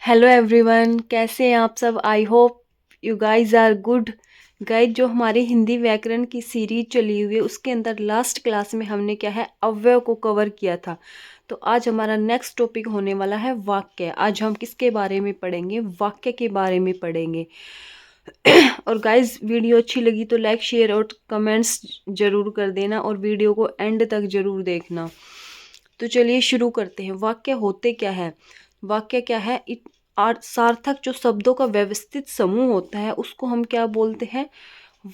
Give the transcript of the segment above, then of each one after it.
Hello everyone, कैसे हैं आप सब। I hope you guys are good. Guys, जो हमारी हिंदी व्याकरण की सीरीज चली हुई है उसके अंदर लास्ट क्लास में हमने क्या है अव्यय को कवर किया था। तो आज हमारा नेक्स्ट टॉपिक होने वाला है वाक्य। आज हम किसके बारे में पढ़ेंगे? वाक्य के बारे में पढ़ेंगे। और गाइज, वीडियो अच्छी लगी तो लाइक शेयर और कमेंट्स जरूर कर देना और वीडियो को एंड तक जरूर देखना। तो चलिए शुरू करते हैं। वाक्य होते क्या है? वाक्य क्या है? सार्थक जो शब्दों का व्यवस्थित समूह होता है उसको हम क्या बोलते हैं?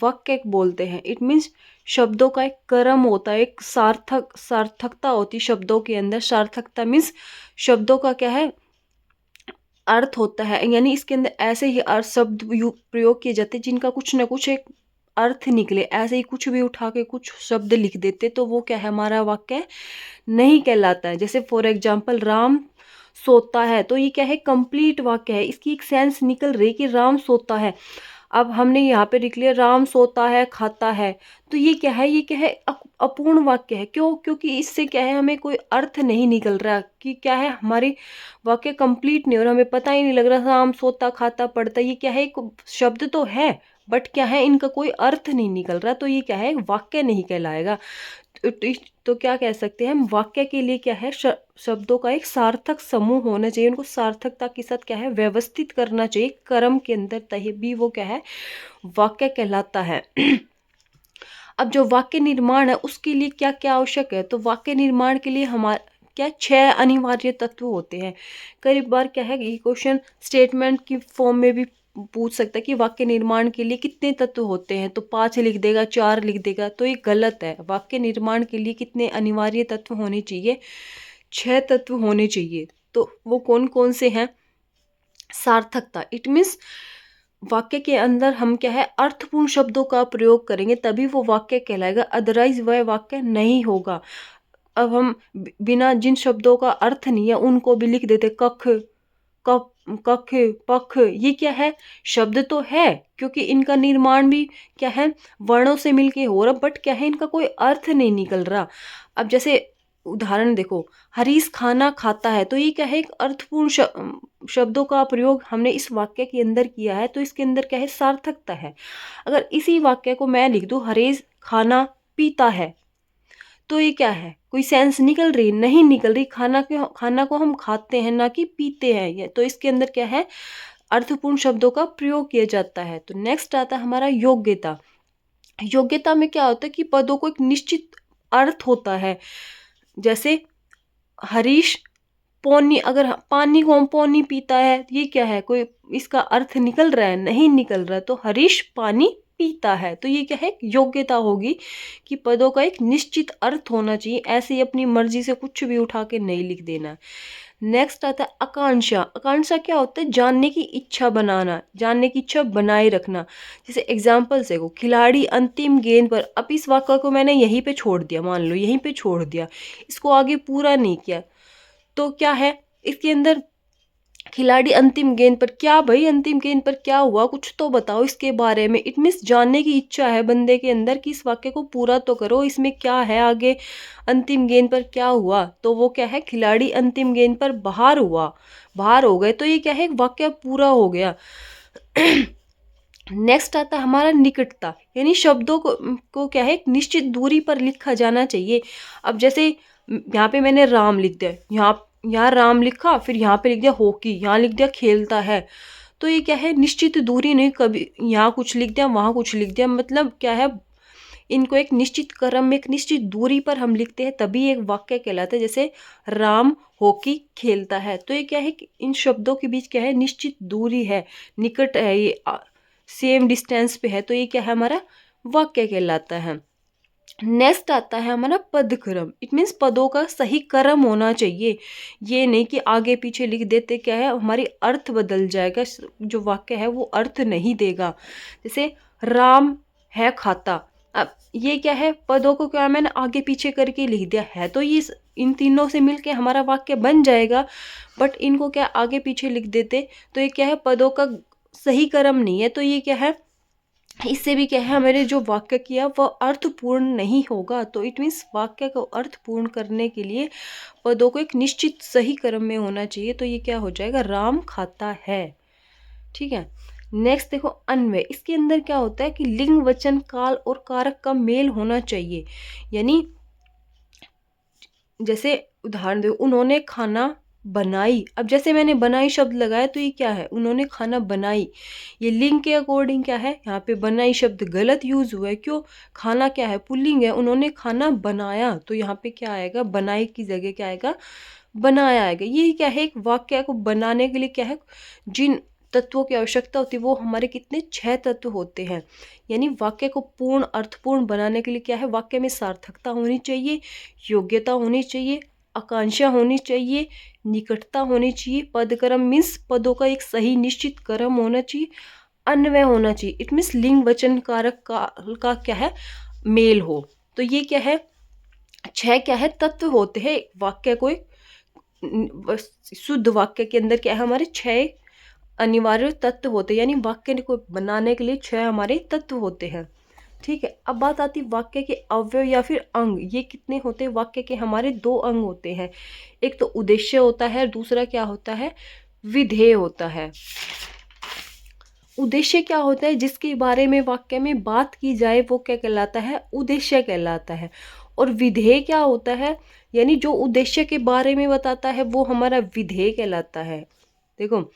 वाक्य बोलते हैं। इट मीन्स शब्दों का एक क्रम होता है, एक सार्थकता होती है शब्दों के अंदर। सार्थकता मीन्स शब्दों का क्या है, अर्थ होता है। यानी इसके अंदर ऐसे ही अर्थ शब्द प्रयोग किए जाते हैं जिनका कुछ ना कुछ एक अर्थ निकले। ऐसे ही कुछ भी उठा के कुछ शब्द लिख देते तो वो क्या है, हमारा वाक्य नहीं कहलाता है। जैसे फॉर एग्जाम्पल राम सोता है, तो ये क्या है, कंप्लीट वाक्य है। इसकी एक सेंस निकल रही कि राम सोता है। अब हमने यहाँ पे लिख लिया राम सोता है खाता है, तो ये क्या है, ये क्या है, अपूर्ण वाक्य है। क्यों? क्योंकि इससे क्या है, हमें कोई अर्थ नहीं निकल रहा कि क्या है, हमारी वाक्य कंप्लीट नहीं हो रहा, हमें पता ही नहीं लग रहा राम सोता खाता पढ़ता। ये क्या है, एक शब्द तो है बट क्या है, इनका कोई अर्थ नहीं निकल रहा, तो ये क्या है, वाक्य नहीं कहलाएगा। तो क्या कह सकते हैं हम, वाक्य के लिए क्या है, शब्दों का एक सार्थक समूह होना चाहिए। उनको सार्थकता के साथ क्या है, व्यवस्थित करना चाहिए क्रम के अंदर, तभी वो क्या है, वाक्य कहलाता है। अब जो वाक्य निर्माण है उसके लिए क्या क्या आवश्यक है? तो वाक्य निर्माण के लिए हमारे क्या 6 अनिवार्य तत्व होते हैं। कई बार क्या है, ये क्वेश्चन स्टेटमेंट की फॉर्म में भी पूछ सकता है कि वाक्य निर्माण के लिए कितने तत्व होते हैं, तो 5 लिख देगा, 4 लिख देगा, तो ये गलत है। वाक्य निर्माण के लिए कितने अनिवार्य तत्व होने चाहिए? 6 तत्व होने चाहिए। तो वो कौन कौन से हैं? सार्थकता, इट मीन्स वाक्य के अंदर हम क्या है, अर्थपूर्ण शब्दों का प्रयोग करेंगे तभी वो वाक्य कहलाएगा, अदरवाइज वह वाक्य नहीं होगा। अब हम बिना जिन शब्दों का अर्थ नहीं है उनको भी लिख देते, कख कप कख पख, ये क्या है, शब्द तो है क्योंकि इनका निर्माण भी क्या है, वर्णों से मिलके हो रहा, बट क्या है, इनका कोई अर्थ नहीं निकल रहा। अब जैसे उदाहरण देखो, हरीश खाना खाता है, तो ये क्या है, एक अर्थपूर्ण शब्दों का प्रयोग हमने इस वाक्य के अंदर किया है, तो इसके अंदर क्या है, सार्थकता है। अगर इसी वाक्य को मैं लिख दूं, हरीश खाना पीता है, तो ये क्या है, कोई सेंस निकल रही? नहीं निकल रही। खाना को हम खाते हैं ना कि पीते हैं, ये तो इसके अंदर क्या है, अर्थपूर्ण शब्दों का प्रयोग किया जाता है। तो नेक्स्ट आता है हमारा योग्यता। योग्यता में क्या होता है कि पदों को एक निश्चित अर्थ होता है। जैसे हरीश पौनी, अगर पानी को हम पौनी पीता है, ये क्या है, कोई इसका अर्थ निकल रहा है? नहीं निकल रहा। तो हरीश पानी पीता है, तो ये क्या है, योग्यता होगी कि पदों का एक निश्चित अर्थ होना चाहिए। ऐसे ही अपनी मर्जी से कुछ भी उठा के नहीं लिख देना। नेक्स्ट आता है आकांक्षा। आकांक्षा क्या होता है? जानने की इच्छा बनाना, जानने की इच्छा बनाए रखना। जैसे एग्जाम्पल से को, खिलाड़ी अंतिम गेंद पर, अब इस वाक्य को मैंने यहीं पे छोड़ दिया, मान लो यहीं पे छोड़ दिया, इसको आगे पूरा नहीं किया, तो क्या है इसके अंदर, खिलाड़ी अंतिम गेंद पर, क्या भाई अंतिम गेंद पर क्या हुआ, कुछ तो बताओ इसके बारे में। इट मीन्स जानने की इच्छा है बंदे के अंदर कि इस वाक्य को पूरा तो करो, इसमें क्या है आगे, अंतिम गेंद पर क्या हुआ, तो वो क्या है, खिलाड़ी अंतिम गेंद पर बाहर हुआ, बाहर हो गए, तो ये क्या है, वाक्य पूरा हो गया। नेक्स्ट आता है हमारा निकटता, यानी शब्दों को क्या है, एक निश्चित दूरी पर लिखा जाना चाहिए। अब जैसे यहाँ पे मैंने राम लिख दिया, यहाँ राम लिखा, फिर यहाँ पे लिख दिया हॉकी, यहाँ लिख दिया खेलता है, तो ये क्या है, निश्चित दूरी नहीं, कभी यहाँ कुछ लिख दिया वहाँ कुछ लिख दिया, मतलब क्या है, इनको एक निश्चित क्रम में एक निश्चित दूरी पर हम लिखते हैं तभी एक वाक्य कहलाता है। जैसे राम हॉकी खेलता है, तो ये क्या है कि इन शब्दों के बीच क्या है, निश्चित दूरी है, निकट है, ये सेम डिस्टेंस पे है, तो ये क्या है, हमारा वाक्य कहलाता है। नेक्स्ट आता है हमारा पदक्रम। इट मीन्स पदों का सही क्रम होना चाहिए, ये नहीं कि आगे पीछे लिख देते, क्या है, हमारी अर्थ बदल जाएगा, जो वाक्य है वो अर्थ नहीं देगा। जैसे राम है खाता, अब ये क्या है, पदों को क्या मैंने आगे पीछे करके लिख दिया है, तो ये इन तीनों से मिलके हमारा वाक्य बन जाएगा, बट इनको क्या आगे पीछे लिख देते, तो ये क्या है, पदों का सही क्रम नहीं है, तो ये क्या है, इससे भी क्या है, हमारे जो वाक्य किया वह अर्थपूर्ण नहीं होगा। तो इट मीन्स वाक्य को अर्थपूर्ण करने के लिए पदों को एक निश्चित सही क्रम में होना चाहिए। तो ये क्या हो जाएगा, राम खाता है। ठीक है। नेक्स्ट देखो अन्वय। इसके अंदर क्या होता है कि लिंग वचन काल और कारक का मेल होना चाहिए। यानी जैसे उदाहरण दो, उन्होंने खाना बनाई। अब जैसे मैंने बनाई शब्द लगाया तो ये क्या है, उन्होंने खाना बनाई। ये लिंग के अकॉर्डिंग क्या है, यहाँ पे बनाई शब्द गलत यूज हुआ है। क्यों, खाना क्या है, पुल्लिंग है, उन्होंने खाना बनाया। तो यहाँ पे क्या आएगा, बनाई की जगह क्या आएगा, बनाया आएगा। ये क्या है, एक वाक्य को बनाने के लिए क्या है, जिन तत्वों की आवश्यकता होती है वो हमारे कितने 6 तत्व होते हैं। यानी वाक्य को पूर्ण अर्थपूर्ण बनाने के लिए क्या है, वाक्य में सार्थकता होनी चाहिए, योग्यता होनी चाहिए, आकांक्षा होनी चाहिए, निकटता होनी चाहिए, पदक्रम मीन्स पदों का एक सही निश्चित क्रम होना चाहिए, अन्वय होना चाहिए। इट मीन्स लिंग वचन कारक का क्या है, मेल हो। तो ये क्या है, 6 क्या है, तत्व होते हैं वाक्य को। शुद्ध वाक्य के अंदर क्या है, हमारे 6 अनिवार्य तत्व होते हैं। यानी वाक्य को बनाने के लिए 6 हमारे तत्व होते हैं। ठीक है। अब बात आती है वाक्य के अवयव या फिर अंग। ये कितने होते हैं, वाक्य के हमारे 2 अंग होते हैं। एक तो उद्देश्य होता है, दूसरा क्या होता है, विधेय होता है। उद्देश्य क्या होता है, जिसके बारे में वाक्य में बात की जाए वो क्या कहलाता है, उद्देश्य कहलाता है। और विधेय क्या होता है, यानी जो उद्देश्य के बारे में बताता है वो हमारा विधेय कहलाता है। देखो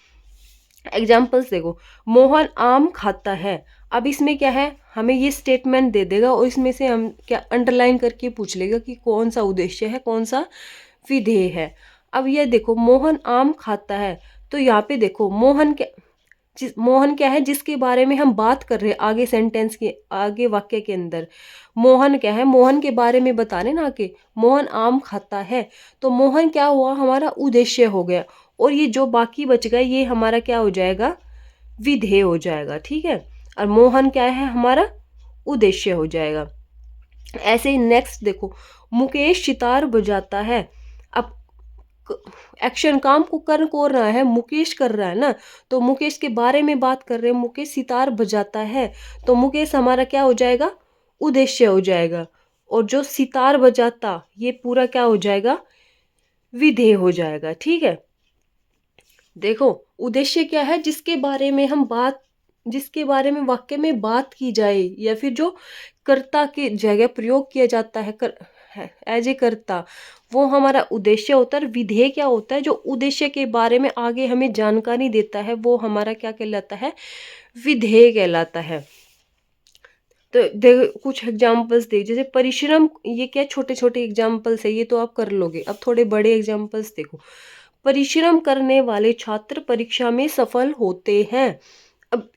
एग्जाम्पल्स देखो, मोहन आम खाता है। अब इसमें क्या है, हमें ये स्टेटमेंट दे देगा और इसमें से हम क्या अंडरलाइन करके पूछ लेगा कि कौन सा उद्देश्य है, कौन सा विधेय है। अब ये देखो मोहन आम खाता है, तो यहाँ पे देखो मोहन क्या है, जिसके बारे में हम बात कर रहे हैं आगे सेंटेंस के आगे वाक्य के अंदर। मोहन क्या है, मोहन के बारे में बता रहे ना कि मोहन आम खाता है। तो मोहन क्या हुआ, हमारा उद्देश्य हो गया। और ये जो बाकी बच गया ये हमारा क्या हो जाएगा, विधेय हो जाएगा। ठीक है। और मोहन क्या है, हमारा उद्देश्य हो जाएगा। ऐसे ही नेक्स्ट देखो, मुकेश सितार बजाता है। अब एक्शन काम को कर कौन रहा है, मुकेश कर रहा है ना। तो मुकेश के बारे में बात कर रहे हैं, मुकेश सितार बजाता है। तो मुकेश हमारा क्या हो जाएगा, उद्देश्य हो जाएगा। और जो सितार बजाता ये पूरा क्या हो जाएगा, विधेय हो जाएगा। ठीक है। देखो उद्देश्य क्या है, जिसके बारे में वाक्य में बात की जाए या फिर जो कर्ता की जगह प्रयोग किया जाता है एज ए कर्ता, वो हमारा उद्देश्य होता है। विधेय क्या होता है, जो उद्देश्य के बारे में आगे हमें जानकारी देता है वो हमारा क्या कहलाता है, विधेय कहलाता है। तो देखो कुछ एग्जाम्पल्स दे, जैसे परिश्रम, ये क्या छोटे छोटे एग्जाम्पल्स है, ये तो आप कर लोगे। अब थोड़े बड़े एग्जाम्पल्स देखो, परिश्रम करने वाले छात्र परीक्षा में सफल होते हैं। अब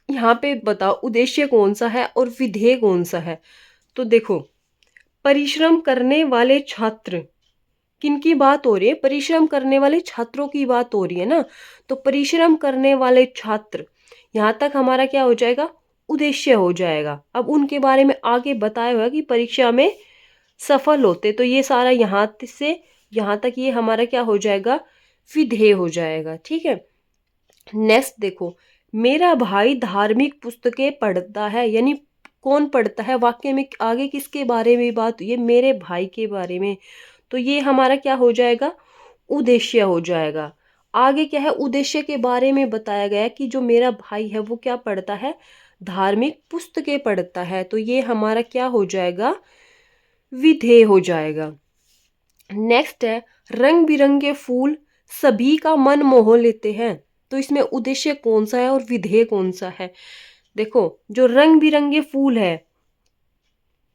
यहाँ पे बताओ उद्देश्य कौन सा है और विधेय कौन सा है। तो देखो परिश्रम करने वाले छात्र, किनकी बात हो रही है, परिश्रम करने वाले छात्रों की बात हो रही है ना। तो परिश्रम करने वाले छात्र, यहाँ तक हमारा क्या हो जाएगा, उद्देश्य हो जाएगा। अब उनके बारे में आगे बताया हुआ कि परीक्षा में सफल होते, तो ये सारा यहाँ से यहाँ तक ये हमारा क्या हो जाएगा, विधेय हो जाएगा। ठीक है। नेक्स्ट देखो, मेरा भाई धार्मिक पुस्तकें पढ़ता है। यानी कौन पढ़ता है, वाक्य में आगे किसके बारे में बात हुई है, मेरे भाई के बारे में। तो ये हमारा क्या हो जाएगा, उद्देश्य हो जाएगा। आगे क्या है, उद्देश्य के बारे में बताया गया कि जो मेरा भाई है वो क्या पढ़ता है, धार्मिक पुस्तकें पढ़ता है। तो ये हमारा क्या हो जाएगा, विधेय हो जाएगा। नेक्स्ट है, रंग बिरंगे फूल सभी का मन मोह लेते हैं। तो इसमें उद्देश्य कौन सा है और विधेय कौन सा है। देखो जो रंग बिरंगे फूल है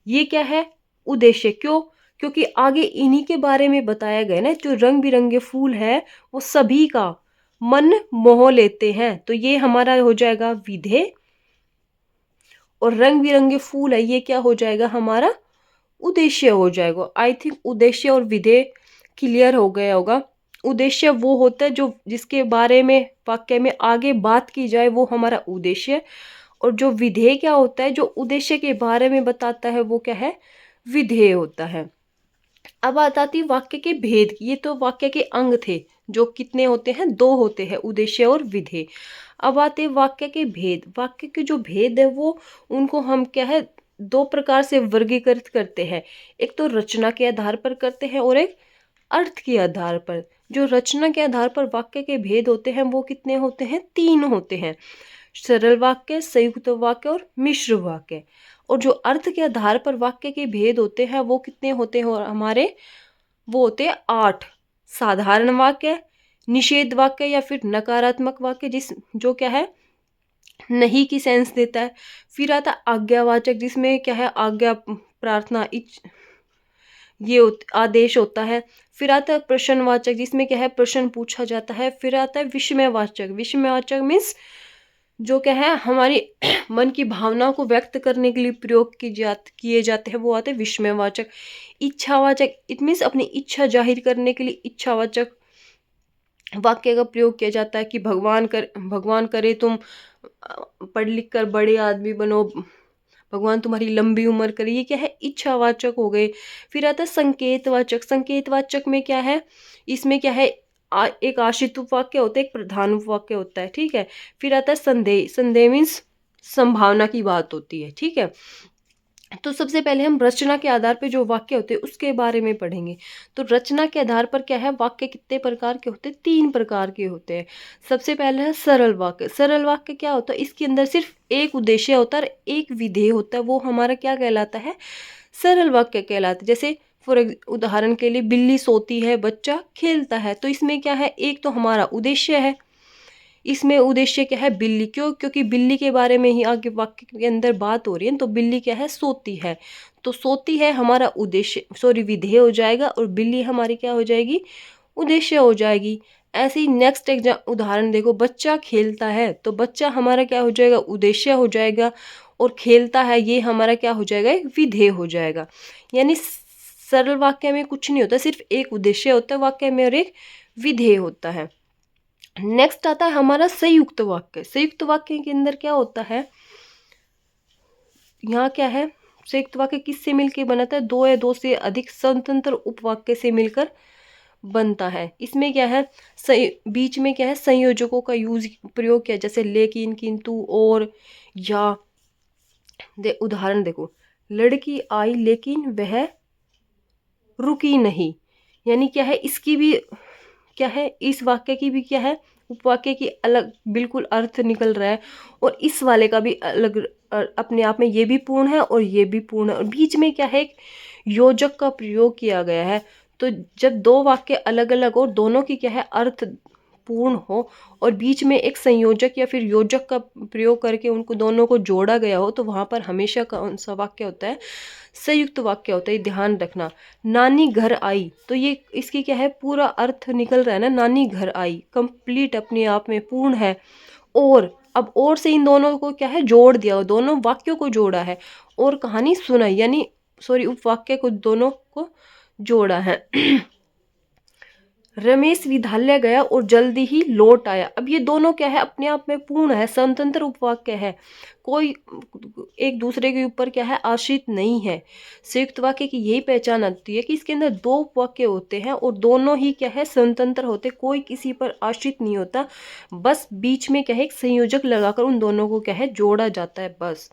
ये क्या है, उद्देश्य। क्यों, क्योंकि आगे इन्हीं के बारे में बताया गया ना, जो रंग बिरंगे फूल है वो सभी का मन मोह लेते हैं। तो ये हमारा हो जाएगा विधेय। और रंग बिरंगे फूल है ये क्या हो जाएगा, हमारा उद्देश्य हो जाएगा। आई थिंक उद्देश्य और विधेय क्लियर हो गया होगा। उद्देश्य वो होता है जो जिसके बारे में वाक्य में आगे बात की जाए वो हमारा उद्देश्य। और जो विधेय क्या होता है, जो उद्देश्य के बारे में बताता है वो क्या है, विधेय होता है। अब बात आती है वाक्य के भेद की। ये तो वाक्य के अंग थे, जो कितने होते हैं, दो होते हैं, उद्देश्य और विधेय। अब आते हैं वाक्य के भेद। वाक्य के जो भेद है वो, उनको हम क्या है, दो प्रकार से वर्गीकृत करते हैं। एक तो रचना के आधार पर करते हैं और एक अर्थ के आधार पर। जो रचना के आधार पर वाक्य के भेद होते हैं वो कितने होते हैं, तीन होते हैं। सरल वाक्य, संयुक्त वाक्य और मिश्र वाक्य। और जो अर्थ के आधार पर वाक्य के भेद होते हैं वो कितने होते हैं हमारे, वो होते हैं 8। साधारण वाक्य, निषेध वाक्य या फिर नकारात्मक वाक्य, जिस जो क्या है, नहीं की सेंस देता है। फिर आता है आज्ञावाचक, जिसमें क्या है, आज्ञा, प्रार्थना, आदेश होता है। फिर आता है प्रश्नवाचक, जिसमें क्या है, प्रश्न पूछा जाता है। फिर आता है विस्मयवाचक। विस्मयवाचक मीन्स जो क्या है, हमारी मन की भावनाओं को व्यक्त करने के लिए प्रयोग किए जाते हैं, वो आते हैं विस्मयवाचक। इच्छावाचक, इट मीन्स अपनी इच्छा जाहिर करने के लिए इच्छावाचक वाक्य का प्रयोग किया जाता है कि भगवान करे तुम पढ़ लिख कर बड़े आदमी बनो, भगवान तुम्हारी लंबी उम्र करे। ये क्या है, इच्छावाचक हो गए। फिर आता है संकेतवाचक। संकेतवाचक में क्या है, इसमें क्या है, एक आश्रित उपवाक्य होता है, एक प्रधान उपवाक्य होता है, ठीक है। फिर आता है संदेह। संदेह मीन्स संभावना की बात होती है, ठीक है। तो सबसे पहले हम रचना के आधार पे जो वाक्य होते हैं उसके बारे में पढ़ेंगे। तो रचना के आधार पर क्या है, वाक्य कितने प्रकार के होते हैं, 3 प्रकार के होते हैं। सबसे पहले है सरल वाक्य। सरल वाक्य क्या होता है, इसके अंदर सिर्फ एक उद्देश्य होता है और एक विधेय होता है, वो हमारा क्या कहलाता है, सरल वाक्य कहलाता है। जैसे उदाहरण के लिए, बिल्ली सोती है, बच्चा खेलता है। तो इसमें क्या है, एक तो हमारा उद्देश्य है, इसमें उद्देश्य क्या है, बिल्ली। क्यों, क्योंकि बिल्ली के बारे में ही आगे वाक्य के अंदर बात हो रही है। तो बिल्ली क्या है, सोती है। तो सोती है हमारा उद्देश्य, सॉरी, विधेय हो जाएगा, और बिल्ली हमारी क्या हो जाएगी, उद्देश्य हो जाएगी। ऐसे ही नेक्स्ट उदाहरण देखो, बच्चा खेलता है, तो बच्चा हमारा क्या हो जाएगा, उद्देश्य हो जाएगा, और खेलता है ये हमारा क्या हो जाएगा, एक विधेय हो जाएगा। यानी सरल वाक्य में कुछ नहीं होता, सिर्फ एक उद्देश्य होता है वाक्य में और एक विधेय होता है। नेक्स्ट आता है हमारा संयुक्त वाक्य। संयुक्त वाक्य के अंदर क्या होता है, यहाँ क्या है, संयुक्त वाक्य किससे मिलकर बनाता है, दो या दो से अधिक स्वतंत्र उपवाक्य से मिलकर बनता है। इसमें क्या है, बीच में क्या है, संयोजकों का प्रयोग किया, जैसे लेकिन, किंतु, और, या। उदाहरण देखो, लड़की आई लेकिन वह रुकी नहीं। यानी क्या है, इसकी भी क्या है, इस वाक्य की भी क्या है, उपवाक्य की अलग बिल्कुल अर्थ निकल रहा है, और इस वाले का भी अलग अपने आप में ये भी पूर्ण है और ये भी पूर्ण है। और बीच में क्या है, एक योजक का प्रयोग किया गया है। तो जब दो वाक्य अलग अलग और दोनों की क्या है, अर्थ पूर्ण हो, और बीच में एक संयोजक या फिर योजक का प्रयोग करके उनको दोनों को जोड़ा गया हो, तो वहाँ पर हमेशा कौन सा वाक्य होता है, संयुक्त वाक्य होता है। ध्यान रखना, नानी घर आई, तो ये इसकी क्या है, पूरा अर्थ निकल रहा है ना, नानी घर आई कंप्लीट अपने आप में पूर्ण है। और अब और से इन दोनों को क्या है, जोड़ दिया, दोनों वाक्यों को जोड़ा है, और कहानी सुनाई, यानी सॉरी, उपवाक्य को दोनों को जोड़ा है। रमेश विद्यालय गया और जल्दी ही लौट आया। अब ये दोनों क्या है, अपने आप में पूर्ण है, स्वतंत्र उपवाक्य है, कोई एक दूसरे के ऊपर क्या है, आश्रित नहीं है। संयुक्त वाक्य की यही पहचान आती है कि इसके अंदर दो उपवाक्य होते हैं और दोनों ही क्या है, स्वतंत्र होते, कोई किसी पर आश्रित नहीं होता। बस बीच में क्या है, एक संयोजक लगाकर उन दोनों को क्या है, जोड़ा जाता है, बस।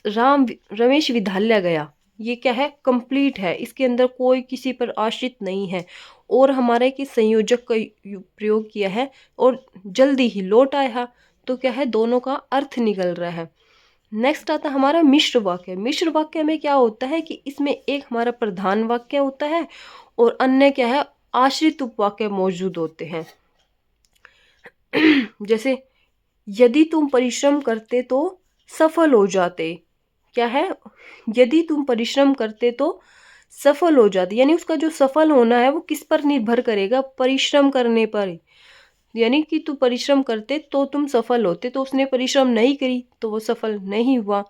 रमेश विद्यालय गया, ये क्या है, कंप्लीट है, इसके अंदर कोई किसी पर आश्रित नहीं है। और हमारे की संयोजक का प्रयोग किया है, और जल्दी ही लौट आया, तो क्या है, दोनों का अर्थ निकल रहा है। नेक्स्ट आता है हमारा मिश्र वाक्य। मिश्र वाक्य में क्या होता है कि इसमें एक हमारा प्रधान वाक्य होता है और अन्य क्या है, आश्रित उपवाक्य मौजूद होते हैं। जैसे, यदि तुम परिश्रम करते तो सफल हो जाते। क्या है, यदि तुम परिश्रम करते तो सफल हो जाते, यानी उसका जो सफल होना है वो किस पर निर्भर करेगा, परिश्रम करने पर। यानी कि तू परिश्रम करते तो तुम सफल होते, तो उसने परिश्रम नहीं करी तो वो सफल नहीं हुआ।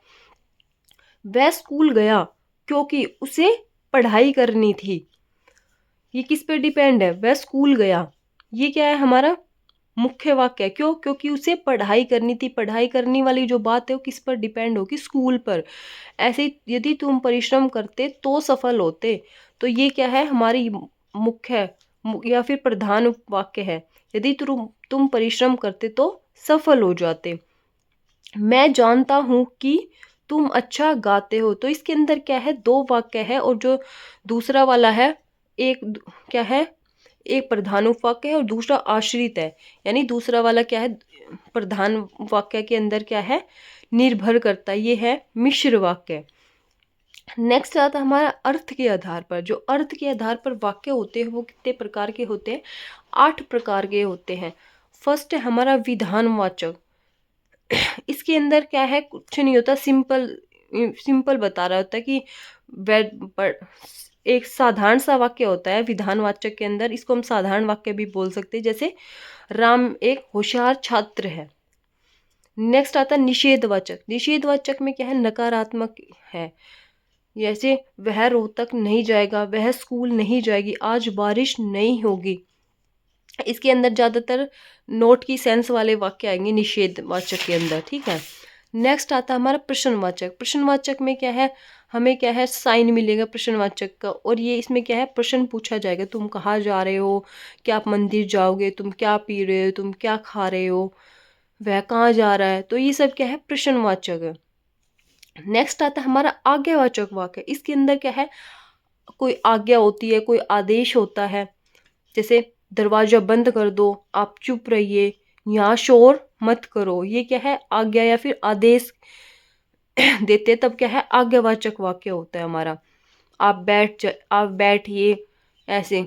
वह स्कूल गया क्योंकि उसे पढ़ाई करनी थी। ये किस पे डिपेंड है, वह स्कूल गया, ये क्या है, हमारा मुख्य वाक्य है। क्यों, क्योंकि उसे पढ़ाई करनी थी। पढ़ाई करने वाली जो बात है वो किस पर डिपेंड होगी, स्कूल पर। ऐसे यदि तुम परिश्रम करते तो सफल होते, तो ये क्या है, हमारी मुख्य या फिर प्रधान वाक्य है। यदि तुम परिश्रम करते तो सफल हो जाते। मैं जानता हूँ कि तुम अच्छा गाते हो, तो इसके अंदर क्या है, दो वाक्य है, और जो दूसरा वाला है एक क्या है, एक प्रधान उपवाक्य है और दूसरा आश्रित है। यानी दूसरा वाला क्या है, प्रधान वाक्य के अंदर क्या है, निर्भर करता है, ये है मिश्र वाक्य। नेक्स्ट आता है हमारा अर्थ के आधार पर। जो अर्थ के आधार पर वाक्य होते हैं वो कितने प्रकार के होते हैं, 8 प्रकार के होते हैं। फर्स्ट है हमारा विधानवाचक। इसके अंदर क्या है, कुछ नहीं होता, सिंपल सिंपल बता रहा होता है कि एक साधारण सा वाक्य होता है विधानवाचक के अंदर। इसको हम साधारण वाक्य भी बोल सकते हैं, जैसे राम एक होशियार छात्र है। नेक्स्ट आता है निषेधवाचक। निषेधवाचक में क्या है, नकारात्मक है, जैसे वह रोहतक नहीं जाएगा, वह स्कूल नहीं जाएगी, आज बारिश नहीं होगी। इसके अंदर ज़्यादातर नोट की सेंस वाले वाक्य आएंगे निषेधवाचक के अंदर, ठीक है। नेक्स्ट आता है हमारा प्रश्नवाचक। प्रश्नवाचक में क्या है, हमें क्या है, साइन मिलेगा प्रश्नवाचक का, और ये इसमें क्या है, प्रश्न पूछा जाएगा, तुम कहाँ जा रहे हो, क्या आप मंदिर जाओगे, तुम क्या पी रहे हो, तुम क्या खा रहे हो, वह कहाँ जा रहा है, तो ये सब क्या है, प्रश्नवाचक है। नेक्स्ट आता है हमारा आज्ञावाचक वाक्य। इसके अंदर क्या है, कोई आज्ञा होती है, कोई आदेश होता है, जैसे दरवाजा बंद कर दो, आप चुप रहिए, यहाँ शोर मत करो, ये क्या है, आज्ञा या फिर आदेश देते, तब क्या है, आज्ञावाचक वाक्य होता है हमारा। आप बैठिए, ऐसे।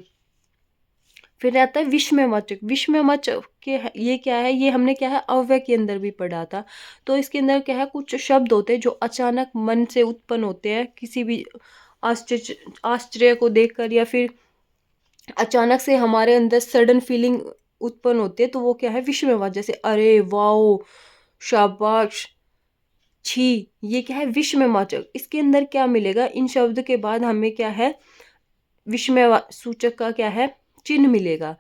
फिर आता है विस्मयवाचक। विस्मयवाचक के ये क्या है, ये हमने क्या है, अव्यय के अंदर भी पढ़ा था। तो इसके अंदर क्या है, कुछ शब्द होते हैं जो अचानक मन से उत्पन्न होते हैं, किसी भी आश्चर्य को देखकर, या फिर अचानक से हमारे अंदर सडन फीलिंग उत्पन्न होती है, तो वो क्या है, विस्मयवाचक। जैसे अरे वाओ, शाबाश, छी, ये क्या है, विस्मयवाचक। इसके अंदर क्या मिलेगा, इन शब्द के बाद हमें क्या है, विस्मय सूचक का क्या है, चिन्ह मिलेगा।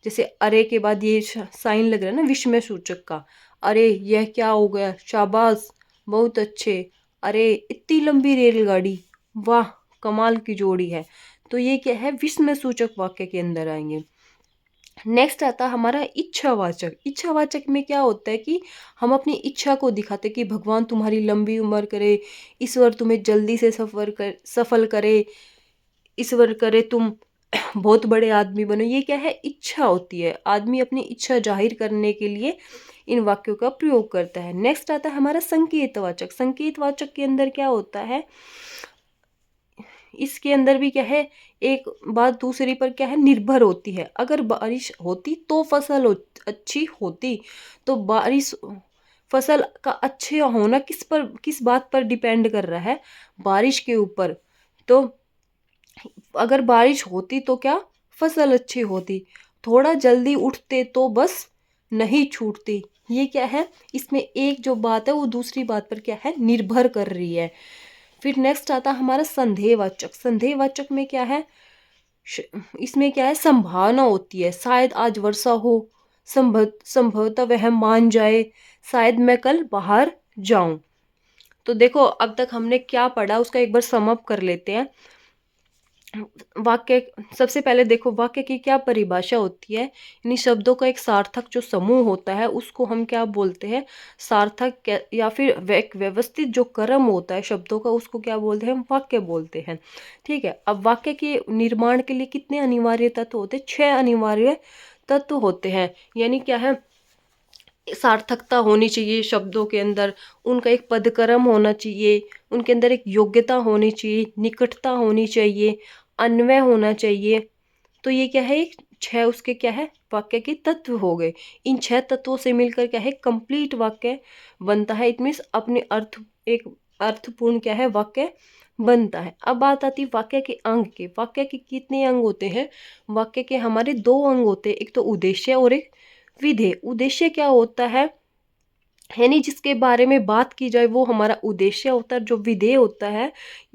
जैसे अरे के बाद ये साइन लग रहा है ना विस्मय सूचक का, अरे यह क्या हो गया, शाबाश, बहुत अच्छे, अरे इतनी लंबी रेलगाड़ी, वाह कमाल की जोड़ी है। तो ये क्या है, विस्मय सूचक वाक्य के अंदर आएंगे। नेक्स्ट आता है हमारा इच्छावाचक। इच्छावाचक में क्या होता है कि हम अपनी इच्छा को दिखाते कि भगवान तुम्हारी लंबी उम्र करे, ईश्वर तुम्हें जल्दी से सफल करे, ईश्वर करे तुम बहुत बड़े आदमी बनो। ये क्या है, इच्छा होती है, आदमी अपनी इच्छा जाहिर करने के लिए इन वाक्यों का प्रयोग करता है। नेक्स्ट आता है हमारा संकेतवाचक। संकेतवाचक के अंदर क्या होता है, इसके अंदर भी क्या है, एक बात दूसरी पर क्या है, निर्भर होती है। अगर बारिश होती तो फसल अच्छी होती, तो बारिश फसल का अच्छे होना किस बात पर डिपेंड कर रहा है, बारिश के ऊपर। तो अगर बारिश होती तो क्या, फसल अच्छी होती, थोड़ा जल्दी उठते तो बस नहीं छूटती। ये क्या है, इसमें एक जो बात है वो दूसरी बात पर क्या है, निर्भर कर रही है। फिर नेक्स्ट आता है हमारा संदेहवाचक। संदेहवाचक में क्या है, इसमें क्या है, संभावना होती है, शायद आज वर्षा हो, संभवतः वह मान जाए, शायद मैं कल बाहर जाऊं। तो देखो अब तक हमने क्या पढ़ा उसका एक बार सम अप कर लेते हैं। वाक्य, सबसे पहले देखो वाक्य की क्या परिभाषा होती है। यानी शब्दों का एक सार्थक जो समूह होता है उसको हम क्या बोलते हैं, सार्थक, या फिर एक व्यवस्थित जो क्रम होता है शब्दों का उसको क्या बोलते हैं, हम वाक्य बोलते हैं। ठीक है, अब वाक्य के निर्माण के लिए कितने अनिवार्य तत्व होते हैं, 6 अनिवार्य तत्व होते हैं। यानी क्या है, सार्थकता होनी चाहिए शब्दों के अंदर, उनका एक पदक्रम होना चाहिए, उनके अंदर एक योग्यता होनी चाहिए, निकटता होनी चाहिए, अन्वय होना चाहिए। तो ये क्या है, 6 उसके क्या है, वाक्य के तत्व हो गए। इन 6 तत्वों से मिलकर क्या है, कंप्लीट वाक्य बनता है। इट मीन्स अपने अर्थ, एक अर्थपूर्ण क्या है, वाक्य बनता है। अब बात आती है वाक्य के अंग के। वाक्य के कितने अंग होते हैं, वाक्य के हमारे 2 अंग होते हैं, एक तो उद्देश्य और एक विधेय। उद्देश्य क्या होता है, यानी जिसके बारे में बात की जाए वो हमारा उद्देश्य होता है। जो विधेय होता है,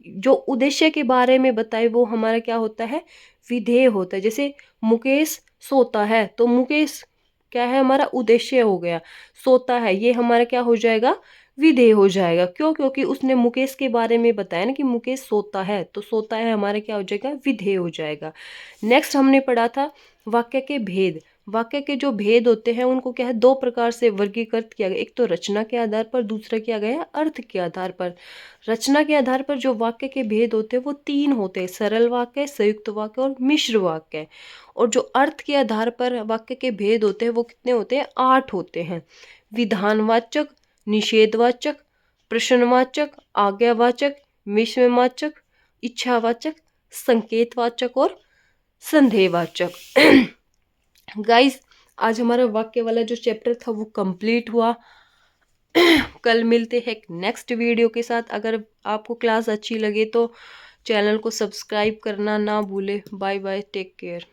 जो उद्देश्य के बारे में बताए वो हमारा क्या होता है, विधेय होता है। जैसे मुकेश सोता है, तो मुकेश क्या है हमारा उद्देश्य हो गया। सोता है ये हमारा क्या हो जाएगा, विधेय हो जाएगा। क्यों, क्योंकि उसने मुकेश के बारे में बताया ना कि मुकेश सोता है, तो सोता है हमारा क्या हो जाएगा, विधेय हो जाएगा। नेक्स्ट हमने पढ़ा था वाक्य के भेद। वाक्य के जो भेद होते हैं उनको क्या है, दो प्रकार से वर्गीकृत किया गया। एक तो रचना के आधार पर, दूसरा किया गया अर्थ के आधार पर। रचना के आधार पर जो वाक्य के भेद होते हैं वो तीन होते हैं, सरल वाक्य, संयुक्त वाक्य और मिश्र वाक्य। और जो अर्थ के आधार पर वाक्य के भेद होते हैं वो कितने होते हैं, 8 होते हैं। विधानवाचक, निषेधवाचक, प्रश्नवाचक, आज्ञावाचक, विस्मयवाचक, इच्छावाचक, संकेतवाचक और संदेहवाचक। गाइस आज हमारा वाक्य वाला जो चैप्टर था वो कंप्लीट हुआ। कल मिलते हैं एक नेक्स्ट वीडियो के साथ। अगर आपको क्लास अच्छी लगे तो चैनल को सब्सक्राइब करना ना भूले। Bye bye, take care.